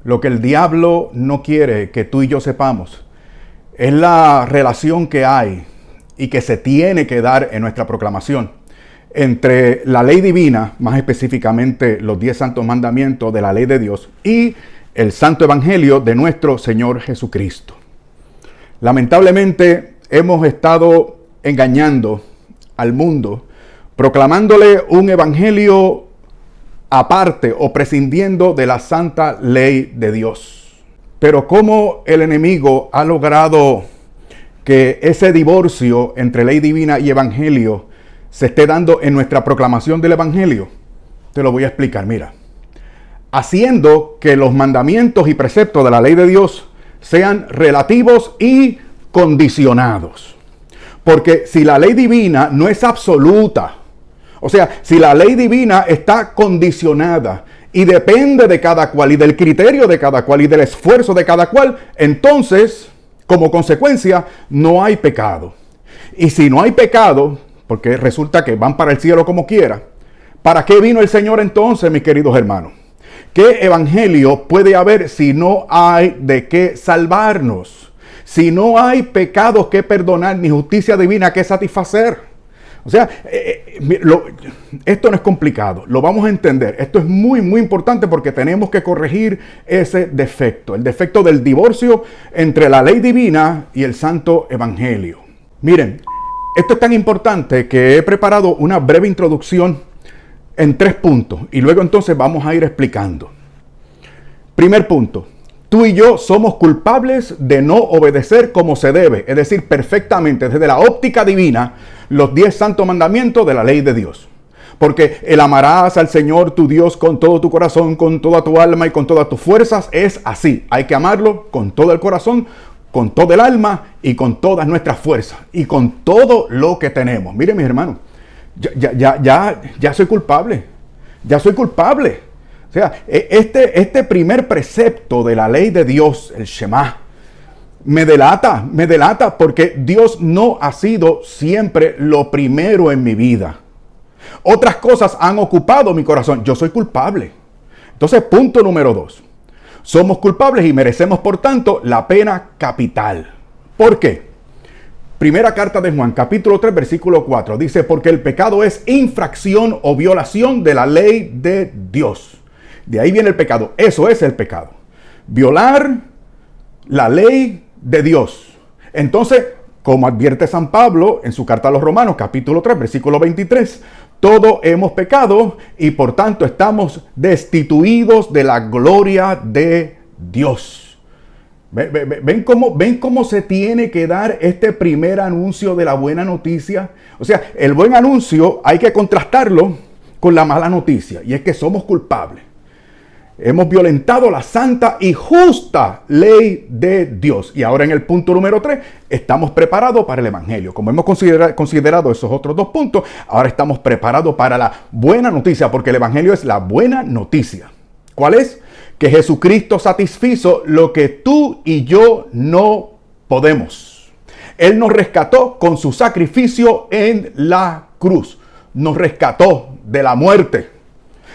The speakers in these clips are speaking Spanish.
Lo que el diablo no quiere que tú y yo sepamos es la relación que hay y que se tiene que dar en nuestra proclamación entre la ley divina, más específicamente los 10 santos mandamientos de la ley de Dios, y el santo evangelio de nuestro Señor Jesucristo. Lamentablemente hemos estado engañando al mundo, proclamándole un evangelio aparte o prescindiendo de la santa ley de Dios. Pero ¿cómo el enemigo ha logrado que ese divorcio entre ley divina y evangelio se esté dando en nuestra proclamación del evangelio? Te lo voy a explicar, mira. Haciendo que los mandamientos y preceptos de la ley de Dios sean relativos y condicionados. Porque si la ley divina no es absoluta, o sea, si la ley divina está condicionada y depende de cada cual y del criterio de cada cual y del esfuerzo de cada cual, entonces, como consecuencia, no hay pecado. Y si no hay pecado, porque resulta que van para el cielo como quiera, ¿para qué vino el Señor entonces, mis queridos hermanos? ¿Qué evangelio puede haber si no hay de qué salvarnos? Si no hay pecados que perdonar ni justicia divina que satisfacer. O sea, esto no es complicado, lo vamos a entender. Esto es muy, muy importante porque tenemos que corregir ese defecto, el defecto del divorcio entre la ley divina y el santo evangelio. Miren, esto es tan importante que he preparado una breve introducción en 3 puntos y luego entonces vamos a ir explicando. Primer punto. Tú y yo somos culpables de no obedecer como se debe, es decir, perfectamente, desde la óptica divina, los 10 santos mandamientos de la ley de Dios. Porque el amarás al Señor tu Dios con todo tu corazón, con toda tu alma y con todas tus fuerzas es así. Hay que amarlo con todo el corazón, con todo el alma y con todas nuestras fuerzas y con todo lo que tenemos. Miren, mis hermanos, ya soy culpable. Ya soy culpable. O sea, este primer precepto de la ley de Dios, el Shema, me delata porque Dios no ha sido siempre lo primero en mi vida. Otras cosas han ocupado mi corazón. Yo soy culpable. Entonces, punto número 2. Somos culpables y merecemos, por tanto, la pena capital. ¿Por qué? Primera carta de Juan, capítulo 3, versículo 4. Dice, porque el pecado es infracción o violación de la ley de Dios. De ahí viene el pecado. Eso es el pecado. Violar la ley de Dios. Entonces, como advierte San Pablo en su carta a los Romanos, capítulo 3, versículo 23, todos hemos pecado y por tanto estamos destituidos de la gloria de Dios. ¿Ven cómo se tiene que dar este primer anuncio de la buena noticia? O sea, el buen anuncio hay que contrastarlo con la mala noticia, y es que somos culpables. Hemos violentado la santa y justa ley de Dios. Y ahora en el punto número 3, estamos preparados para el evangelio. Como hemos considerado esos otros 2 puntos, ahora estamos preparados para la buena noticia, porque el evangelio es la buena noticia. ¿Cuál es? Que Jesucristo satisfizo lo que tú y yo no podemos. Él nos rescató con su sacrificio en la cruz. Nos rescató de la muerte,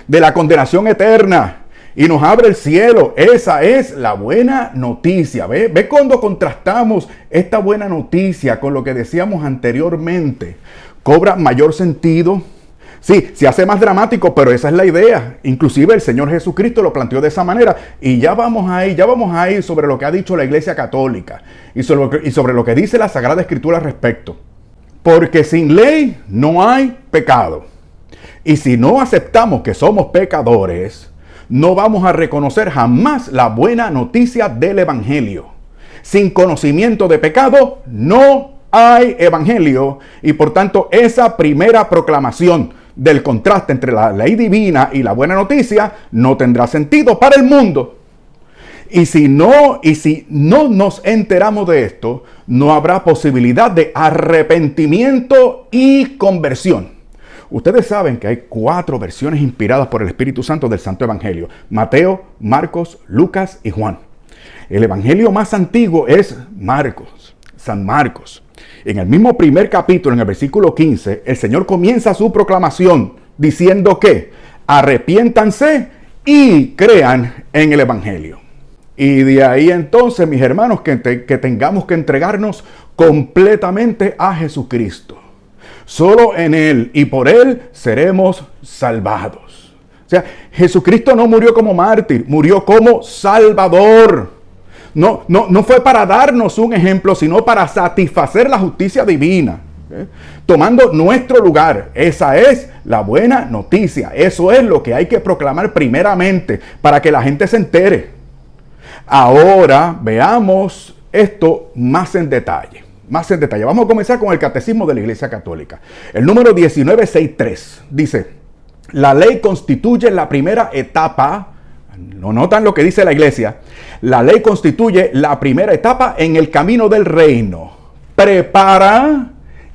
de la condenación eterna, y nos abre el cielo. Esa es la buena noticia. ¿Ve cuando contrastamos esta buena noticia con lo que decíamos anteriormente? Cobra mayor sentido. Sí, se hace más dramático, pero esa es la idea. Inclusive el Señor Jesucristo lo planteó de esa manera. Y ya vamos a ir sobre lo que ha dicho la Iglesia Católica y sobre lo que dice la Sagrada Escritura al respecto. Porque sin ley no hay pecado. Y si no aceptamos que somos pecadores, no vamos a reconocer jamás la buena noticia del evangelio. Sin conocimiento de pecado no hay evangelio, y por tanto esa primera proclamación del contraste entre la ley divina y la buena noticia no tendrá sentido para el mundo. Y si no nos enteramos de esto, no habrá posibilidad de arrepentimiento y conversión. Ustedes saben que hay 4 versiones inspiradas por el Espíritu Santo del Santo Evangelio: Mateo, Marcos, Lucas y Juan. El Evangelio más antiguo es Marcos, San Marcos. En el mismo primer capítulo, en el versículo 15, el Señor comienza su proclamación diciendo que arrepiéntanse y crean en el Evangelio. Y de ahí entonces, mis hermanos, que tengamos que entregarnos completamente a Jesucristo. Solo en Él y por Él seremos salvados. O sea, Jesucristo no murió como mártir, murió como Salvador. No fue para darnos un ejemplo, sino para satisfacer la justicia divina. Tomando nuestro lugar. Esa es la buena noticia. Eso es lo que hay que proclamar primeramente para que la gente se entere. Ahora veamos esto más en detalle. Vamos a comenzar con el Catecismo de la Iglesia Católica. El número 1963 dice: la ley constituye la primera etapa. ¿No notan lo que dice la Iglesia? La ley constituye la primera etapa en el camino del reino. Prepara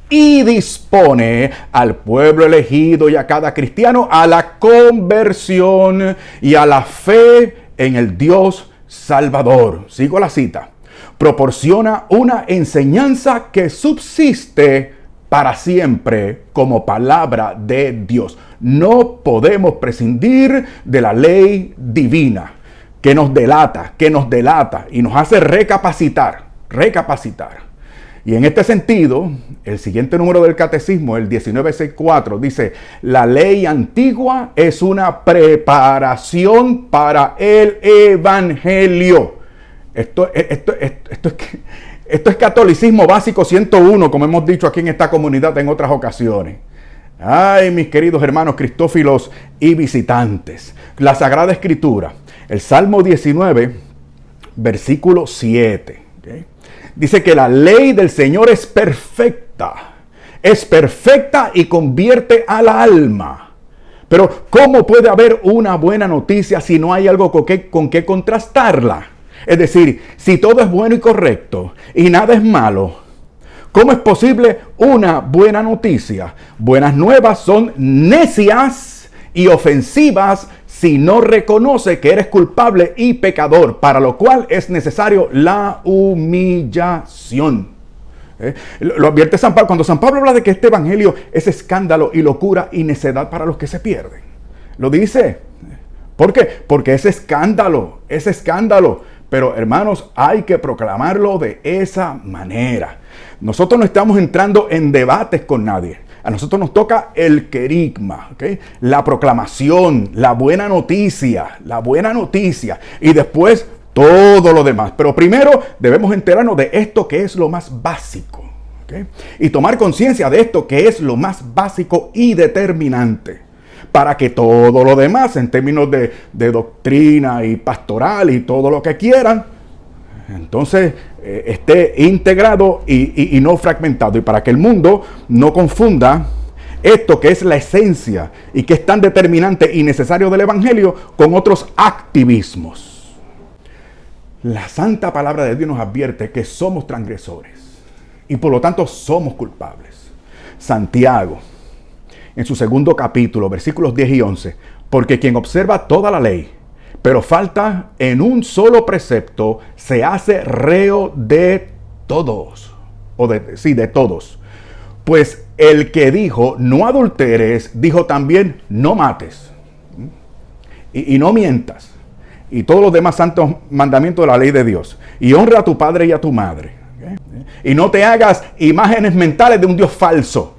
y dispone al pueblo elegido y a cada cristiano a la conversión y a la fe en el Dios Salvador. Sigo la cita. Proporciona una enseñanza que subsiste para siempre como palabra de Dios. No podemos prescindir de la ley divina que nos delata y nos hace recapacitar. Y en este sentido, el siguiente número del Catecismo, el 1964, dice: la ley antigua es una preparación para el Evangelio. Esto es catolicismo básico 101, como hemos dicho aquí en esta comunidad en otras ocasiones. Ay, mis queridos hermanos cristófilos y visitantes. La Sagrada Escritura, el Salmo 19, versículo 7. ¿Okay? Dice que la ley del Señor es perfecta y convierte al alma. Pero ¿cómo puede haber una buena noticia si no hay algo con que contrastarla? Es decir, si todo es bueno y correcto y nada es malo, ¿cómo es posible una buena noticia? Buenas nuevas son necias y ofensivas si no reconoce que eres culpable y pecador, para lo cual es necesario la humillación. Lo advierte San Pablo. Cuando San Pablo habla de que este evangelio es escándalo y locura y necedad para los que se pierden, lo dice. ¿Por qué? Porque es escándalo. Pero hermanos, hay que proclamarlo de esa manera. Nosotros no estamos entrando en debates con nadie. A nosotros nos toca el querigma, ¿okay? La proclamación, la buena noticia, y después todo lo demás. Pero primero debemos enterarnos de esto que es lo más básico, ¿okay? Y tomar conciencia de esto que es lo más básico y determinante, para que todo lo demás, en términos de doctrina y pastoral y todo lo que quieran, entonces esté integrado y no fragmentado, y para que el mundo no confunda esto que es la esencia y que es tan determinante y necesario del evangelio con otros activismos. La santa palabra de Dios nos advierte que somos transgresores y por lo tanto somos culpables. Santiago, en su segundo capítulo, versículos 10 y 11, porque quien observa toda la ley, pero falta en un solo precepto, se hace reo de todos. De todos. Pues el que dijo, no adulteres, dijo también, no mates. Y no mientas. Y todos los demás santos mandamientos de la ley de Dios. Y honra a tu padre y a tu madre. ¿Okay? Y no te hagas imágenes mentales de un Dios falso.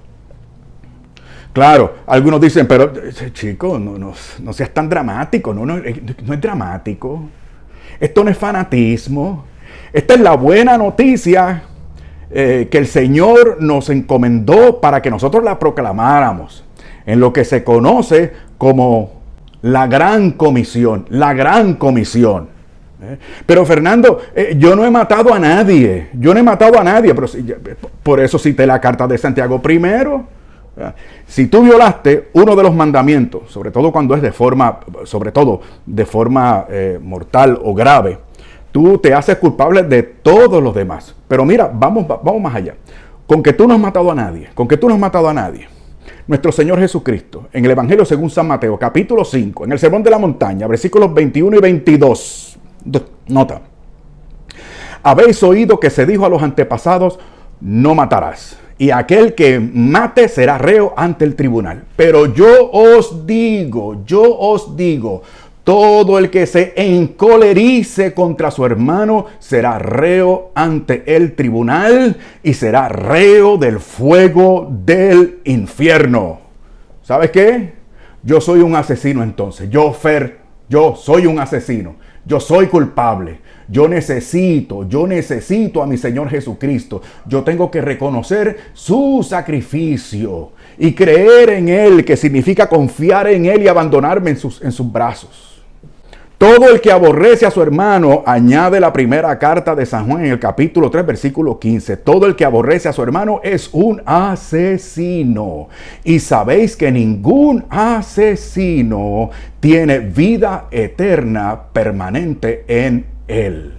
Claro, algunos dicen, pero chico, no seas tan dramático. No es dramático. Esto no es fanatismo. Esta es la buena noticia que el Señor nos encomendó para que nosotros la proclamáramos. En lo que se conoce como la Gran Comisión. La Gran Comisión. Pero Fernando, yo no he matado a nadie. Pero por eso cité la carta de Santiago primero. Si tú violaste uno de los mandamientos, sobre todo cuando es de forma mortal o grave, tú te haces culpable de todos los demás. Pero mira, vamos más allá. Con que tú no has matado a nadie. Nuestro Señor Jesucristo, en el Evangelio según San Mateo, capítulo 5, en el Sermón de la Montaña, versículos 21 y 22, nota: habéis oído que se dijo a los antepasados, no matarás. Y aquel que mate será reo ante el tribunal. Pero yo os digo, Todo el que se encolerice contra su hermano será reo ante el tribunal y será reo del fuego del infierno. ¿Sabes qué? Yo soy un asesino entonces. Yo soy un asesino. Yo soy culpable. Yo necesito a mi Señor Jesucristo. Yo tengo que reconocer su sacrificio y creer en Él, que significa confiar en Él y abandonarme en sus brazos. Todo el que aborrece a su hermano, añade la primera carta de San Juan en el capítulo 3, versículo 15. Todo el que aborrece a su hermano es un asesino. Y sabéis que ningún asesino tiene vida eterna permanente en él.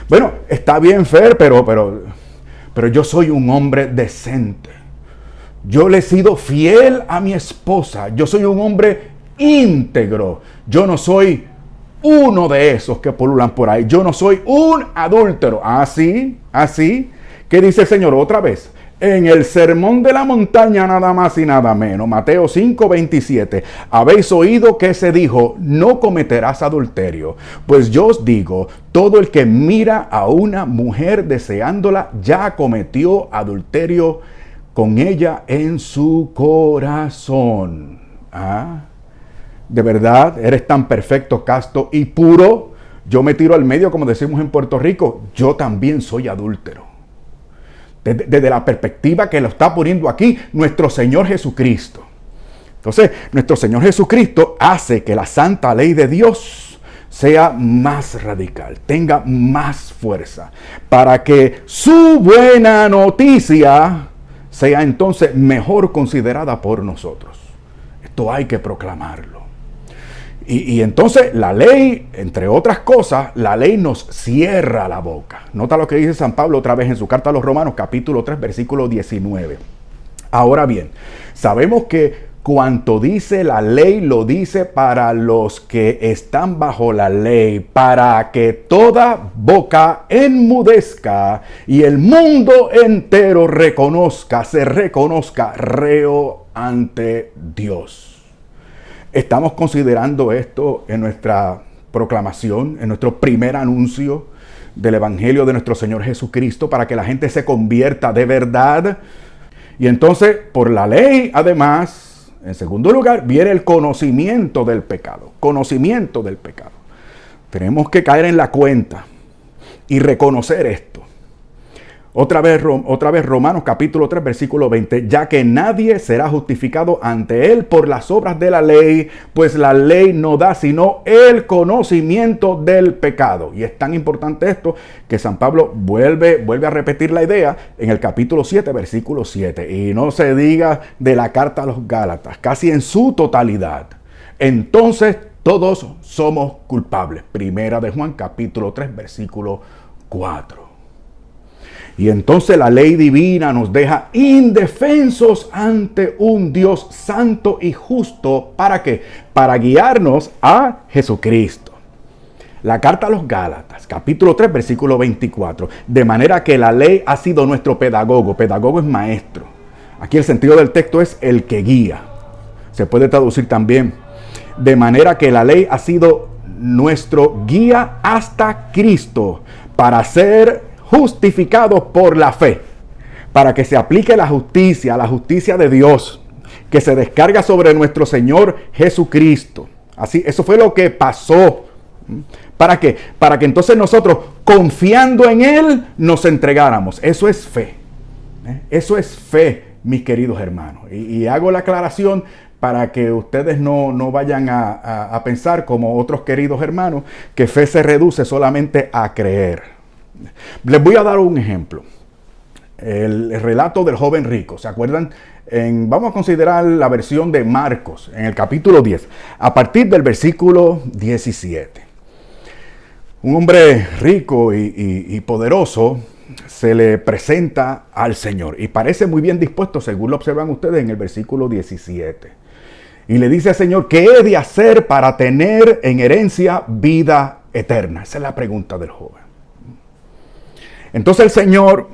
Bueno, está bien, Fer, pero yo soy un hombre decente. Yo le he sido fiel a mi esposa. Yo soy un hombre íntegro. Yo no soy uno de esos que pululan por ahí. Yo no soy un adúltero. Así. ¿Qué dice el Señor otra vez? En el sermón de la montaña, nada más y nada menos. Mateo 5:27. Habéis oído que se dijo: no cometerás adulterio. Pues yo os digo, todo el que mira a una mujer deseándola, ya cometió adulterio con ella en su corazón. ¿De verdad eres tan perfecto, casto y puro? Yo me tiro al medio, como decimos en Puerto Rico. Yo también soy adúltero. Desde la perspectiva que lo está poniendo aquí nuestro Señor Jesucristo. Entonces, nuestro Señor Jesucristo hace que la santa ley de Dios sea más radical, tenga más fuerza, para que su buena noticia sea entonces mejor considerada por nosotros. Esto hay que proclamarlo. Y entonces la ley, entre otras cosas, la ley nos cierra la boca. Nota lo que dice San Pablo otra vez en su carta a los Romanos, capítulo 3, versículo 19. Ahora bien, sabemos que cuanto dice la ley, lo dice para los que están bajo la ley, para que toda boca enmudezca y el mundo entero se reconozca reo ante Dios. Estamos considerando esto en nuestra proclamación, en nuestro primer anuncio del Evangelio de nuestro Señor Jesucristo, para que la gente se convierta de verdad. Y entonces, por la ley, además, en segundo lugar, viene el conocimiento del pecado. Conocimiento del pecado. Tenemos que caer en la cuenta y reconocer esto. Otra vez Romanos capítulo 3, versículo 20. Ya que nadie será justificado ante él por las obras de la ley, pues la ley no da sino el conocimiento del pecado. Y es tan importante esto que San Pablo vuelve a repetir la idea en el capítulo 7, versículo 7. Y no se diga de la carta a los Gálatas, casi en su totalidad. Entonces todos somos culpables. Primera de Juan capítulo 3, versículo 4. Y entonces la ley divina nos deja indefensos ante un Dios santo y justo. ¿Para qué? Para guiarnos a Jesucristo. La carta a los Gálatas, capítulo 3, versículo 24. De manera que la ley ha sido nuestro pedagogo. Pedagogo es maestro. Aquí el sentido del texto es el que guía. Se puede traducir también. De manera que la ley ha sido nuestro guía hasta Cristo, para ser justificados por la fe, para que se aplique la justicia de Dios, que se descarga sobre nuestro Señor Jesucristo. Así, eso fue lo que pasó. ¿Para qué? Para que entonces nosotros, confiando en Él, nos entregáramos. Eso es fe. Eso es fe, mis queridos hermanos. Y hago la aclaración para que ustedes no vayan a pensar, como otros queridos hermanos, que fe se reduce solamente a creer. Les voy a dar un ejemplo. El relato del joven rico. ¿Se acuerdan? Vamos a considerar la versión de Marcos, en el capítulo 10, a partir del versículo 17. Un hombre rico y poderoso se le presenta al Señor y parece muy bien dispuesto, según lo observan ustedes en el versículo 17. Y le dice al Señor: ¿qué he de hacer para tener en herencia vida eterna? Esa es la pregunta del joven. Entonces el Señor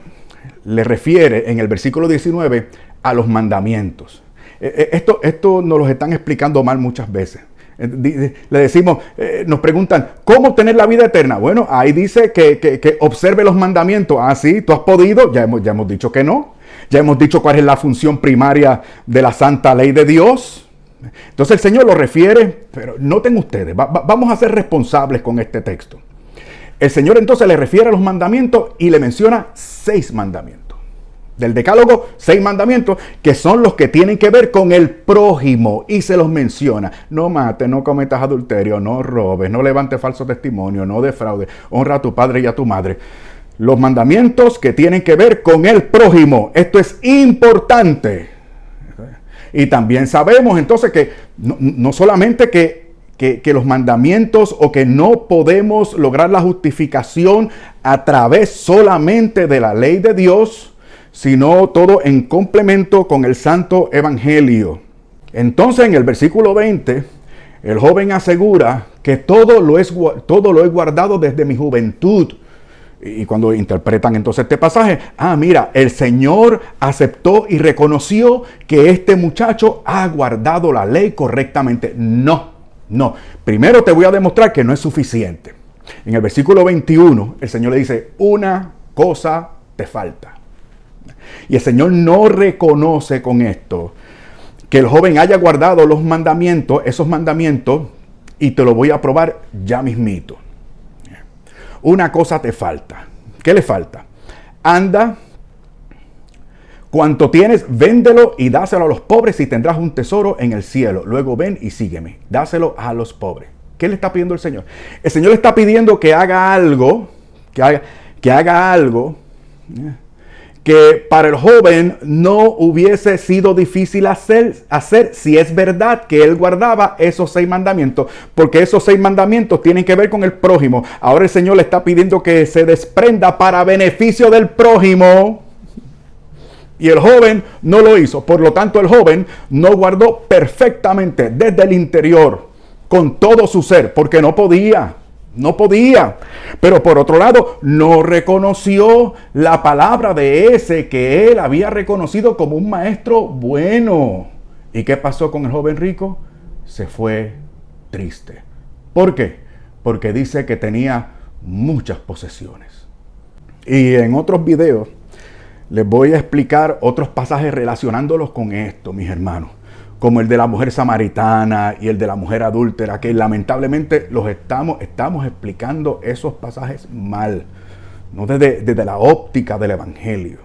le refiere en el versículo 19 a los mandamientos. Esto nos lo están explicando mal muchas veces. Le decimos, nos preguntan, ¿cómo obtener la vida eterna? Bueno, ahí dice que observe los mandamientos. Ah, sí, ¿tú has podido? Ya hemos dicho que no. Ya hemos dicho cuál es la función primaria de la santa ley de Dios. Entonces el Señor lo refiere, pero noten ustedes, vamos a ser responsables con este texto. El Señor entonces le refiere a los mandamientos y le menciona 6 mandamientos. Del Decálogo, 6 mandamientos que son los que tienen que ver con el prójimo y se los menciona. No mates, no cometas adulterio, no robes, no levantes falso testimonio, no defraudes, honra a tu padre y a tu madre. Los mandamientos que tienen que ver con el prójimo. Esto es importante. Y también sabemos entonces que no solamente que los mandamientos o que no podemos lograr la justificación a través solamente de la ley de Dios, sino todo en complemento con el Santo Evangelio. Entonces en el versículo 20, el joven asegura que todo lo he guardado desde mi juventud. Y cuando interpretan entonces este pasaje, mira, el Señor aceptó y reconoció que este muchacho ha guardado la ley correctamente. No. Primero te voy a demostrar que no es suficiente. En el versículo 21, el Señor le dice, una cosa te falta. Y el Señor no reconoce con esto que el joven haya guardado los mandamientos, esos mandamientos, y te lo voy a probar ya mismito. Una cosa te falta. ¿Qué le falta? Anda, cuanto tienes, véndelo y dáselo a los pobres y tendrás un tesoro en el cielo. Luego ven y sígueme. Dáselo a los pobres. ¿Qué le está pidiendo el Señor? El Señor le está pidiendo que haga algo, que haga algo que para el joven no hubiese sido difícil hacer si es verdad que él guardaba esos 6 mandamientos, porque esos 6 mandamientos tienen que ver con el prójimo. Ahora el Señor le está pidiendo que se desprenda para beneficio del prójimo, y el joven no lo hizo. Por lo tanto, el joven no guardó perfectamente desde el interior, con todo su ser, porque no podía. Pero por otro lado, no reconoció la palabra de ese que él había reconocido como un maestro bueno. ¿Y qué pasó con el joven rico? Se fue triste. ¿Por qué? Porque dice que tenía muchas posesiones. Y en otros videos les voy a explicar otros pasajes relacionándolos con esto, mis hermanos, como el de la mujer samaritana y el de la mujer adúltera, que lamentablemente los estamos explicando esos pasajes mal, no desde la óptica del Evangelio.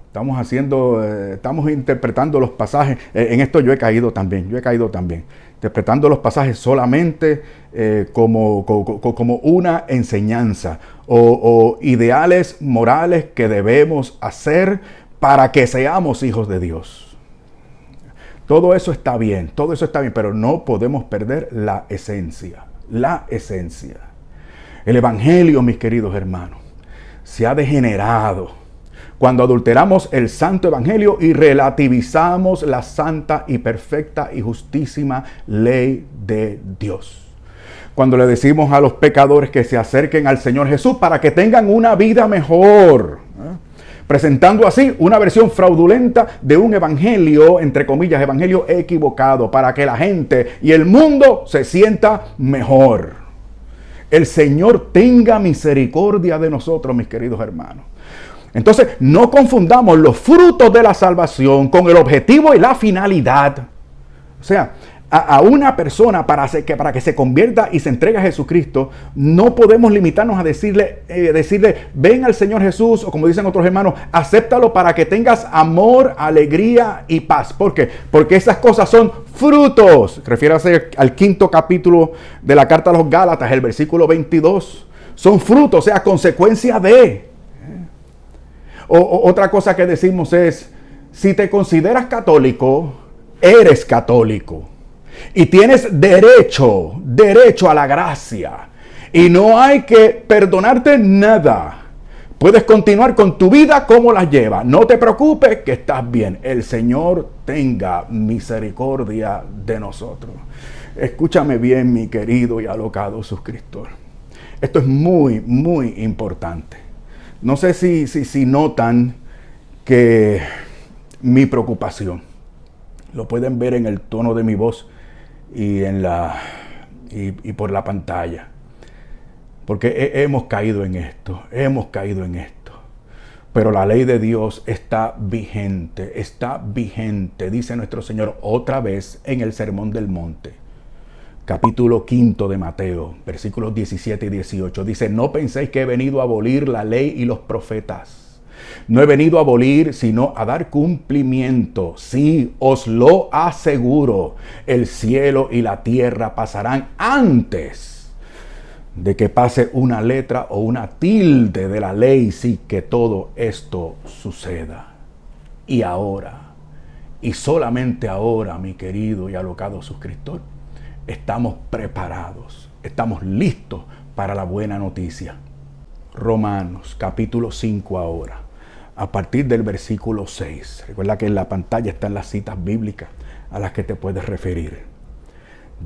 Estamos interpretando los pasajes, en esto yo he caído también, interpretando los pasajes solamente como una enseñanza o ideales morales que debemos hacer para que seamos hijos de Dios. Todo eso está bien, pero no podemos perder la esencia. El Evangelio, mis queridos hermanos, se ha degenerado cuando adulteramos el santo Evangelio y relativizamos la santa y perfecta y justísima ley de Dios. Cuando le decimos a los pecadores que se acerquen al Señor Jesús para que tengan una vida mejor, presentando así una versión fraudulenta de un evangelio, entre comillas, evangelio equivocado, para que la gente y el mundo se sienta mejor. El Señor tenga misericordia de nosotros, mis queridos hermanos. Entonces, no confundamos los frutos de la salvación con el objetivo y la finalidad. O sea, a una persona para que se convierta y se entregue a Jesucristo, no podemos limitarnos a decirle, ven al Señor Jesús, o como dicen otros hermanos, acéptalo para que tengas amor, alegría y paz. ¿Por qué? Porque esas cosas son frutos. Refiérase al 5º capítulo de la carta a los Gálatas, el versículo 22. Son frutos, o sea, consecuencia de. Otra cosa que decimos es, si te consideras católico, eres católico. Y tienes derecho a la gracia. Y no hay que perdonarte nada. Puedes continuar con tu vida como la llevas. No te preocupes que estás bien. El Señor tenga misericordia de nosotros. Escúchame bien, mi querido y alocado suscriptor. Esto es muy, muy importante. No sé si notan que mi preocupación, lo pueden ver en el tono de mi voz y en la y por la pantalla. Porque hemos caído en esto. Pero la ley de Dios está vigente. Dice nuestro Señor otra vez en el Sermón del Monte. Capítulo 5 de Mateo, versículos 17 y 18. Dice, no penséis que he venido a abolir la ley y los profetas. No he venido a abolir, sino a dar cumplimiento. Sí, os lo aseguro, el cielo y la tierra pasarán antes de que pase una letra o una tilde de la ley, sí, que todo esto suceda. Y ahora, y solamente ahora, mi querido y alocado suscriptor, estamos preparados, estamos listos para la buena noticia. Romanos, capítulo 5 ahora, a partir del versículo 6. Recuerda que en la pantalla están las citas bíblicas a las que te puedes referir.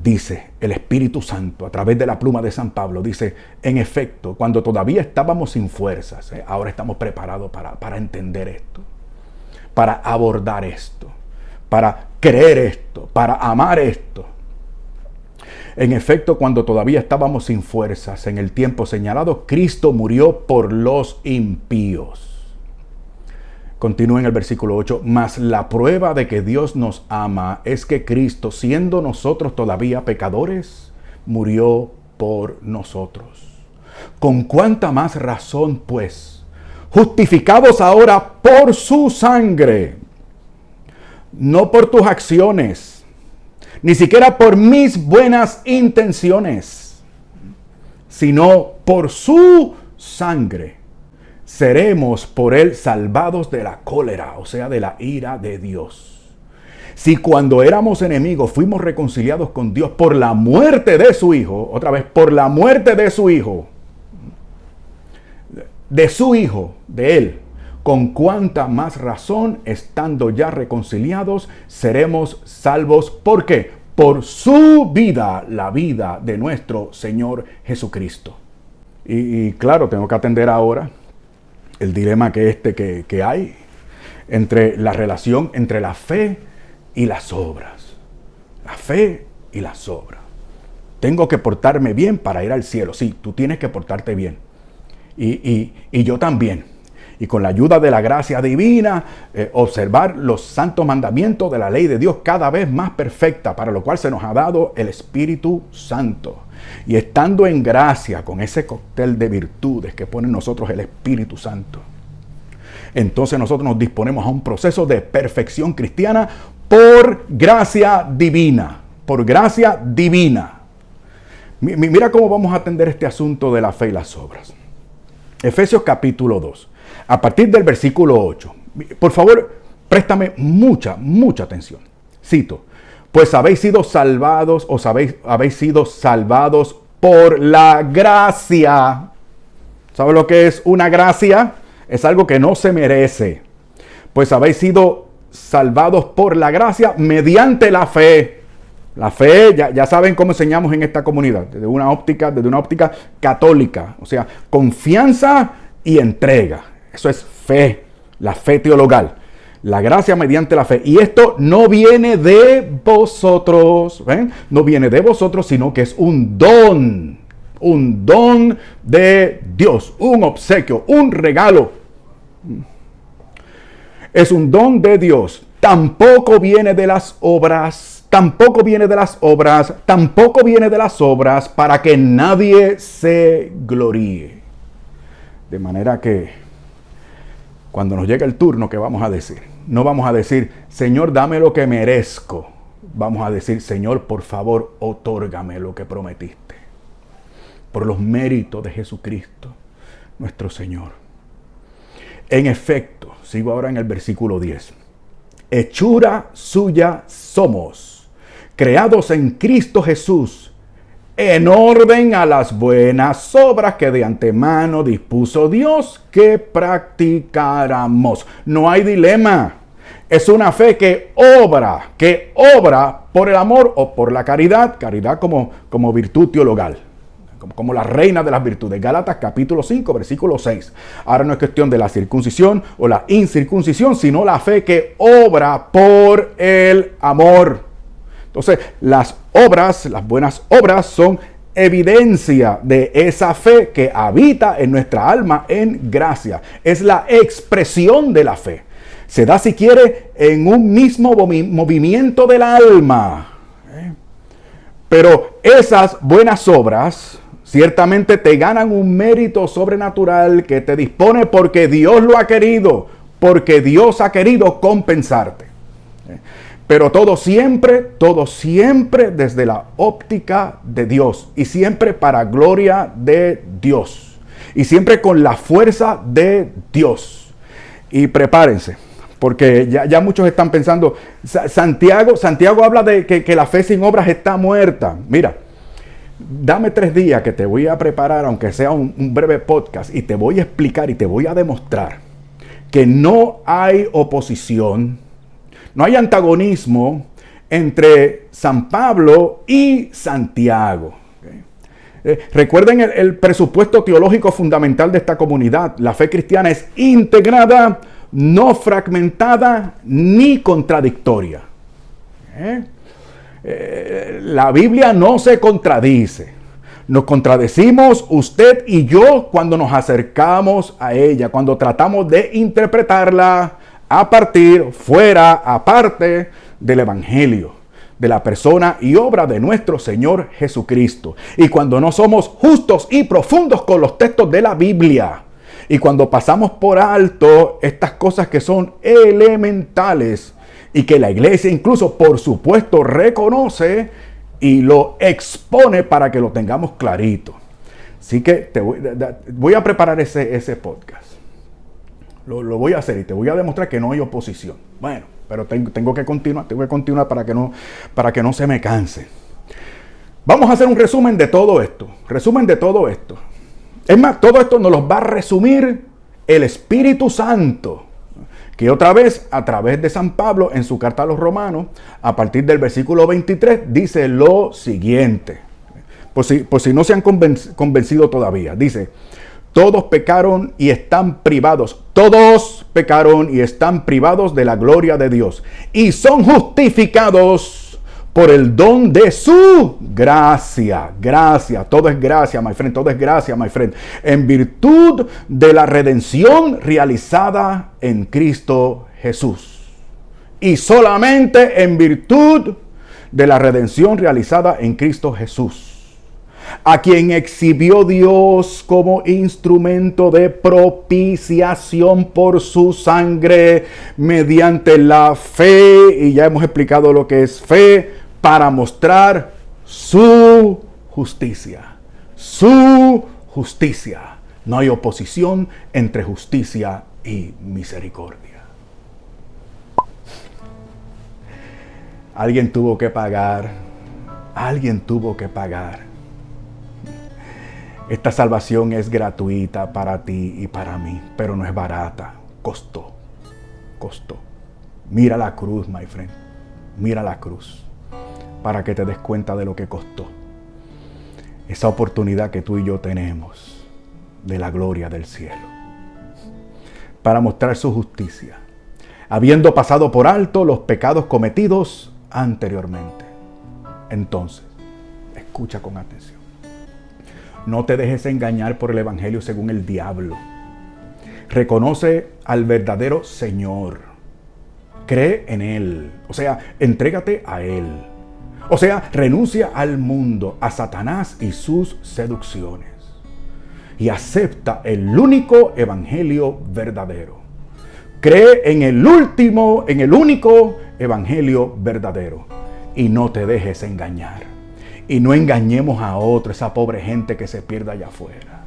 Dice el Espíritu Santo a través de la pluma de San Pablo, dice, en efecto, cuando todavía estábamos sin fuerzas, ahora estamos preparados para entender esto, para abordar esto, para creer esto, para amar esto. En efecto, cuando todavía estábamos sin fuerzas, en el tiempo señalado, Cristo murió por los impíos. Continúa en el versículo 8, mas la prueba de que Dios nos ama es que Cristo, siendo nosotros todavía pecadores, murió por nosotros. Con cuánta más razón, pues, justificados ahora por su sangre, no por tus acciones, ni siquiera por mis buenas intenciones, sino por su sangre, seremos por él salvados de la cólera, o sea, de la ira de Dios. Si cuando éramos enemigos fuimos reconciliados con Dios por la muerte de su Hijo, otra vez, por la muerte de su Hijo, de él, con cuánta más razón, estando ya reconciliados, seremos salvos. ¿Por qué? Por su vida, la vida de nuestro Señor Jesucristo. Y claro, tengo que atender ahora el dilema que hay entre la relación entre la fe y las obras. La fe y las obras. Tengo que portarme bien para ir al cielo. Sí, tú tienes que portarte bien. Y yo también. Y con la ayuda de la gracia divina, observar los santos mandamientos de la ley de Dios cada vez más perfecta, para lo cual se nos ha dado el Espíritu Santo. Y estando en gracia con ese cóctel de virtudes que pone en nosotros el Espíritu Santo, entonces nosotros nos disponemos a un proceso de perfección cristiana por gracia divina. Por gracia divina. Mira cómo vamos a atender este asunto de la fe y las obras. Efesios capítulo 2, a partir del versículo 8. Por favor, préstame mucha atención. Cito. Pues habéis sido salvados, habéis sido salvados por la gracia. ¿Sabe lo que es una gracia? Es algo que no se merece. Pues habéis sido salvados por la gracia mediante la fe. La fe, ya saben cómo enseñamos en esta comunidad, desde una óptica católica. O sea, confianza y entrega. Eso es fe, la fe teologal. La gracia mediante la fe. Y esto no viene de vosotros. ¿Ven? No viene de vosotros, sino que es un don. Un don de Dios. Un obsequio, un regalo. Es un don de Dios. Tampoco viene de las obras. Tampoco viene de las obras. Tampoco viene de las obras para que nadie se gloríe. De manera que cuando nos llegue el turno, ¿qué vamos a decir? No vamos a decir, Señor, dame lo que merezco. Vamos a decir, Señor, por favor, otórgame lo que prometiste. Por los méritos de Jesucristo, nuestro Señor. En efecto, sigo ahora en el versículo 10. Hechura suya somos, creados en Cristo Jesús, en orden a las buenas obras que de antemano dispuso Dios que practicáramos. No hay dilema. Es una fe que obra por el amor o por la caridad. Caridad como virtud teologal, como la reina de las virtudes. Gálatas capítulo 5, versículo 6. Ahora no es cuestión de la circuncisión o la incircuncisión, sino la fe que obra por el amor. Entonces, las obras, las buenas obras son evidencia de esa fe que habita en nuestra alma en gracia. Es la expresión de la fe. Se da, si quiere, en un mismo movimiento del alma. Pero esas buenas obras ciertamente te ganan un mérito sobrenatural que te dispone porque Dios lo ha querido, porque Dios ha querido compensarte. Pero todo siempre desde la óptica de Dios y siempre para gloria de Dios y siempre con la fuerza de Dios. Y prepárense, porque ya muchos están pensando, Santiago habla de que la fe sin obras está muerta. Mira, dame 3 días que te voy a preparar, aunque sea un breve podcast, y te voy a explicar y te voy a demostrar que no hay oposición, no hay antagonismo entre San Pablo y Santiago. Recuerden el presupuesto teológico fundamental de esta comunidad. La fe cristiana es integrada, no fragmentada ni contradictoria. La Biblia no se contradice. Nos contradecimos usted y yo cuando nos acercamos a ella, cuando tratamos de interpretarla a partir, fuera, aparte del Evangelio, de la persona y obra de nuestro Señor Jesucristo. Y cuando no somos justos y profundos con los textos de la Biblia, y cuando pasamos por alto estas cosas que son elementales y que la iglesia incluso, por supuesto, reconoce y lo expone para que lo tengamos clarito. Así que voy a preparar ese podcast. Lo voy a hacer y te voy a demostrar que no hay oposición. Bueno, pero tengo que continuar para que no se me canse. Vamos a hacer un resumen de todo esto. Es más, todo esto nos lo va a resumir el Espíritu Santo, que otra vez, a través de San Pablo, en su carta a los Romanos, a partir del versículo 23, dice lo siguiente. Por si no se han convencido todavía. Dice: todos pecaron y están privados. Todos pecaron y están privados de la gloria de Dios. Y son justificados por el don de su gracia. Gracia. Todo es gracia, my friend. Todo es gracia, my friend. En virtud de la redención realizada en Cristo Jesús. Y solamente en virtud de la redención realizada en Cristo Jesús, a quien exhibió Dios como instrumento de propiciación por su sangre mediante la fe, y ya hemos explicado lo que es fe, para mostrar su justicia. Su justicia. No hay oposición entre justicia y misericordia. Alguien tuvo que pagar. Esta salvación es gratuita para ti y para mí, pero no es barata. Costó. Mira la cruz, my friend. Mira la cruz para que te des cuenta de lo que costó. Esa oportunidad que tú y yo tenemos de la gloria del cielo. Para mostrar su justicia, habiendo pasado por alto los pecados cometidos anteriormente. Entonces, escucha con atención. No te dejes engañar por el evangelio según el diablo. Reconoce al verdadero Señor. Cree en Él. O sea, entrégate a Él. O sea, renuncia al mundo, a Satanás y sus seducciones. Y acepta el único evangelio verdadero. Cree en el único evangelio verdadero. Y no te dejes engañar. Y no engañemos a otro, esa pobre gente que se pierde allá afuera.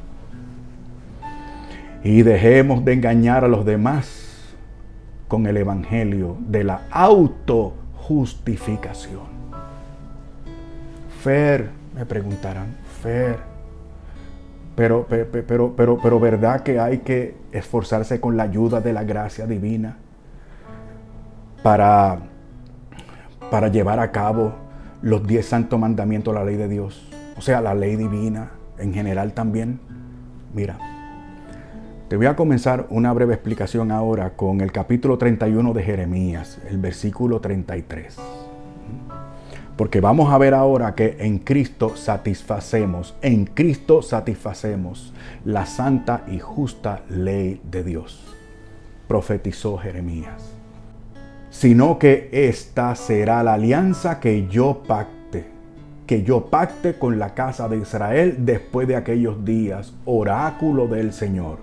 Y dejemos de engañar a los demás con el evangelio de la autojustificación. Fer, me preguntarán, Fer, pero ¿verdad que hay que esforzarse con la ayuda de la gracia divina para llevar a cabo los 10 santos mandamientos de la ley de Dios? O sea, la ley divina en general también. Mira, te voy a comenzar una breve explicación ahora con el capítulo 31 de Jeremías, el versículo 33. Porque vamos a ver ahora que en Cristo satisfacemos la santa y justa ley de Dios. Profetizó Jeremías. Sino que esta será la alianza que yo pacte con la casa de Israel después de aquellos días, oráculo del Señor.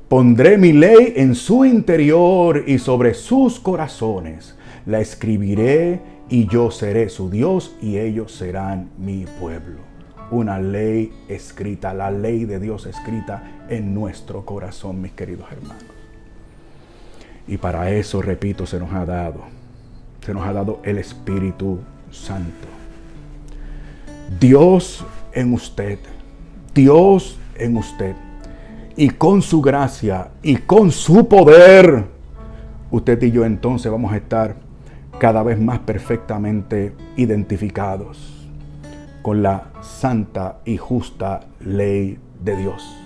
Pondré mi ley en su interior y sobre sus corazones. La escribiré y yo seré su Dios y ellos serán mi pueblo. Una ley escrita, la ley de Dios escrita en nuestro corazón, mis queridos hermanos. Y para eso, repito, se nos ha dado el Espíritu Santo. Dios en usted, y con su gracia y con su poder, usted y yo entonces vamos a estar cada vez más perfectamente identificados con la santa y justa ley de Dios.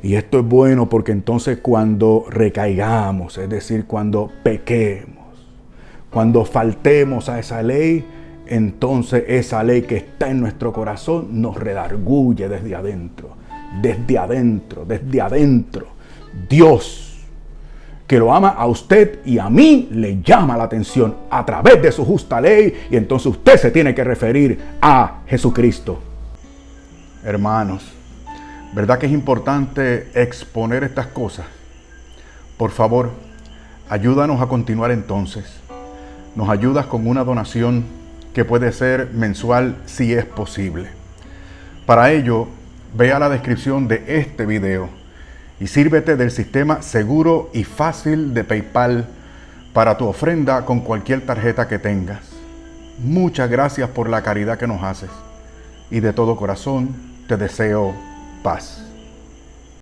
Y esto es bueno porque entonces cuando recaigamos, es decir, cuando pequemos, cuando faltemos a esa ley, entonces esa ley que está en nuestro corazón nos redarguye desde adentro. Dios, que lo ama a usted y a mí, le llama la atención a través de su justa ley, y entonces usted se tiene que referir a Jesucristo. Hermanos, ¿verdad que es importante exponer estas cosas? Por favor, ayúdanos a continuar entonces. Nos ayudas con una donación que puede ser mensual si es posible. Para ello, ve a la descripción de este video y sírvete del sistema seguro y fácil de PayPal para tu ofrenda con cualquier tarjeta que tengas. Muchas gracias por la caridad que nos haces y de todo corazón te deseo paz.